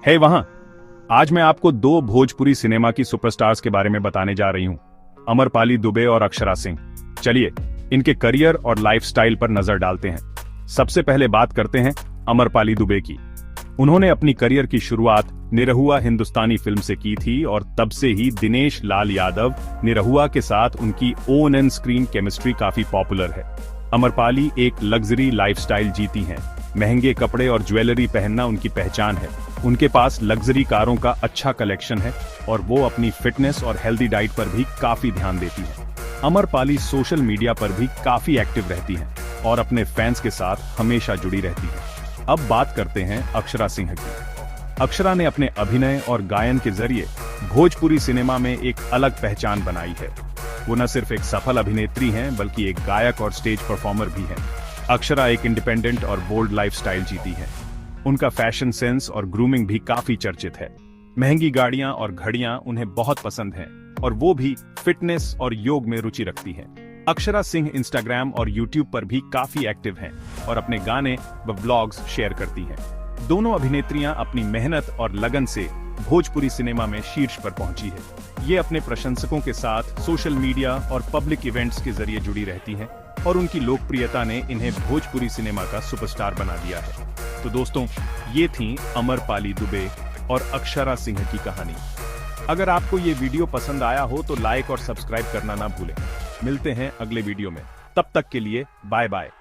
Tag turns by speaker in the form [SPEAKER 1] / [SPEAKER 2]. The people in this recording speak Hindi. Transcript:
[SPEAKER 1] है वहां। आज मैं आपको दो भोजपुरी सिनेमा की सुपरस्टार्स के बारे में बताने जा रही हूं, अमरपाली दुबे और अक्षरा सिंह। चलिए इनके करियर और लाइफस्टाइल पर नजर डालते हैं। सबसे पहले बात करते हैं अमरपाली दुबे की। उन्होंने अपनी करियर की शुरुआत निरहुआ हिंदुस्तानी फिल्म से की थी और तब से ही दिनेश लाल यादव निरहुआ के साथ उनकी ऑन एंड स्क्रीन केमिस्ट्री काफी पॉपुलर है। अमरपाली एक लग्जरी लाइफस्टाइल जीती हैं। महंगे कपड़े और ज्वेलरी पहनना उनकी पहचान है। उनके पास लग्जरी कारों का अच्छा कलेक्शन है और वो अपनी फिटनेस और हेल्दी डाइट पर भी काफी ध्यान देती है। अमरपाली सोशल मीडिया पर भी काफी एक्टिव रहती हैं और अपने फैंस के साथ हमेशा जुड़ी रहती हैं। अब बात करते हैं अक्षरा सिंह की। अक्षरा ने अपने अभिनय और गायन के जरिए भोजपुरी सिनेमा में एक अलग पहचान बनाई है। वो न सिर्फ एक सफल अभिनेत्री हैं बल्कि एक गायक और स्टेज परफॉर्मर भी हैं। अक्षरा एक इंडिपेंडेंट और बोल्ड लाइफस्टाइल जीती है। उनका फैशन सेंस और ग्रूमिंग भी काफी चर्चित है। महंगी गाड़ियां और घड़ियां उन्हें बहुत पसंद हैं और वो भी फिटनेस और योग में रुचि रखती हैं। अक्षरा सिंह इंस्टाग्राम और यूट्यूब पर भी काफी एक्टिव हैं और अपने गाने व व्लॉग्स शेयर करती हैं। दोनों अभिनेत्रियां अपनी मेहनत और लगन से भोजपुरी सिनेमा में शीर्ष पर पहुंची है। ये अपने प्रशंसकों के साथ सोशल मीडिया और पब्लिक इवेंट्स के जरिए जुड़ी रहती हैं और उनकी लोकप्रियता ने इन्हें भोजपुरी सिनेमा का सुपरस्टार बना दिया है। तो दोस्तों, ये थी अमरपाली दुबे और अक्षरा सिंह की कहानी। अगर आपको ये वीडियो पसंद आया हो तो लाइक और सब्सक्राइब करना ना भूलें। मिलते हैं अगले वीडियो में, तब तक के लिए बाय बाय।